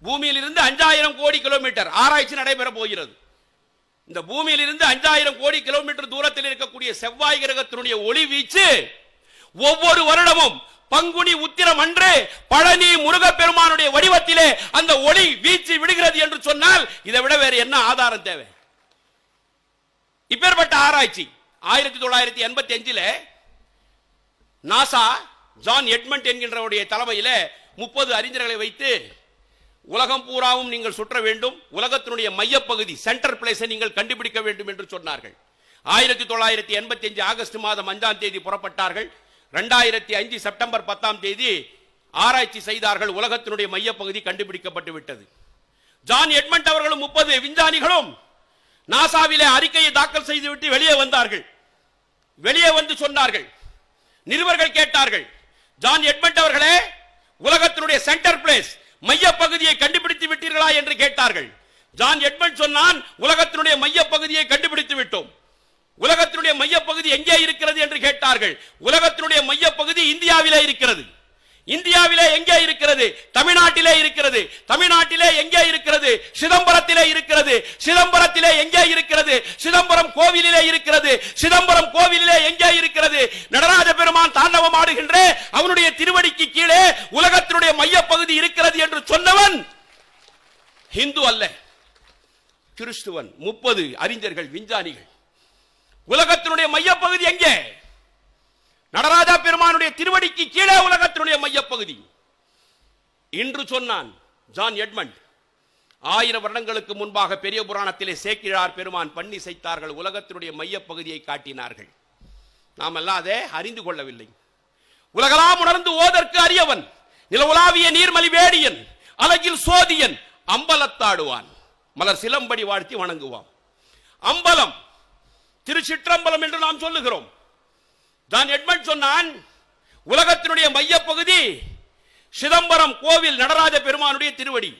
பூமியிலிருந்து 5000 கோடி கிலோமீட்டர் ஆராய்ச்சி நடைபெற போகிறது. இந்த பூமியிலிருந்து 5000 கோடி கிலோமீட்டர் தூரத்தில் இருக்கக்கூடிய செவ்வாய் கிரகத்தினுடைய ஒளி வீச்சு ஒவ்வொரு வருடமும் பங்குனி உத்திரம் அன்று பழனி முருகப்பெருமானுடைய வடிவத்திலே அந்த ஒளி வீச்சு விடுகிறது என்று சொன்னால் இதை விட வேறு என்ன ஆதாரம் தேவை? இப்பேற்பட்ட ஆராய்ச்சி 1985 நாசா ஜான் எட்மண்ட் என்கின்றவருடைய தலைமையில் 30 அறிஞர்களை வைத்து உலகம் பூராவும் நீங்கள் சுற்ற வேண்டும், உலகத்தினுடைய மையப்பகுதி சென்டர் பிளேஸை நீங்கள் கண்டுபிடிக்க வேண்டும் என்று சொன்னார்கள். 1985 ஆகஸ்ட் மாதம் 5ஆம் தேதி புறப்பட்டார்கள். 2005 செப்டம்பர் 10ஆம் தேதி ஆராய்ச்சி செய்தார்கள். உலகத்தினுடைய மையப்பகுதி கண்டுபிடிக்கப்பட்டு விட்டது. ஜான் எட்மண்ட் அவர்களும் 30 விஞ்ஞானிகளும் நாசாவிலே அறிக்கையை தாக்கல் செய்துவிட்டு வெளியே வந்தார்கள். வெளியே வந்து சொன்னார்கள், நிருபர்கள் கேட்டார்கள், ஜான் எட்மண்ட் அவர்களே, உலகத்தினுடைய சென்டர் பிளேஸ் மையப்பகுதியை கண்டுபிடித்து விட்டீர்களா என்று கேட்டார்கள். ஜான் எட்மண்ட் சொன்னான், உலகத்தினுடைய மையப்பகுதியை கண்டுபிடித்து விட்டோம். உலகத்தினுடைய மையப்பகுதி எங்கே இருக்கிறது என்று கேட்டார்கள். உலகத்தினுடைய மையப்பகுதி இந்தியாவிலே இருக்கிறது. இந்தியாவிலே எங்கே இருக்கிறது? தமிழ்நாட்டிலே இருக்கிறது. தமிழ்நாட்டிலே எங்கே இருக்கிறது? சிதம்பரத்திலே இருக்கிறது. சிதம்பரத்திலே எங்கே இருக்கிறது? சிதம்பரம் கோவிலிலே இருக்கிறது. சிதம்பரம் கோவிலிலே எங்கே இருக்கிறது? நடராஜ பெருமான் தாண்டவம் ஆடுகின்ற அவனுடைய திருவடிக்கு கீழே உலகத்தினுடைய மையப்பகுதி இருக்கிறது என்று சொன்னவன் இந்து அல்ல, கிறிஸ்துவன். 30 அறிஞர்கள், விஞ்ஞானிகள். உலகத்தினுடைய மையப்பகுதி எங்கே? நடராஜா பெருமானுடைய திருவடிக்கு கீழே உலகத்தினுடைய மையப்பகுதி இன்று சொன்னான் ஜான் எட்மண்ட். 1000 வருடங்களுக்கு முன்பாக பெரிய புராணத்திலே சேக்கிழார் பெருமான் பண்ணி செய்தார்கள். உலகத்தினுடைய மையப்பகுதியை காட்டினார்கள். நாம் எல்லாம் அதை அறிந்து கொள்ளவில்லை. உலகலாம் உணர்ந்து ஓதற்கு அறியவன், நிலவுலாவிய நீர்மலி வேடியன், அழகில் சோதியன், அம்பலத்தாடுவான், மலர் சிலம்படி வாழ்த்தி வணங்குவான். அம்பலம் திருச்சிற்றம்பலம் என்று நாம் சொல்லுகிறோம். ஜான் எட்மண்ட் சொன்னான், உலகத்தினுடைய மையப்பகுதி சிதம்பரம் கோவில் நடராஜ பெருமானுடைய திருவடி.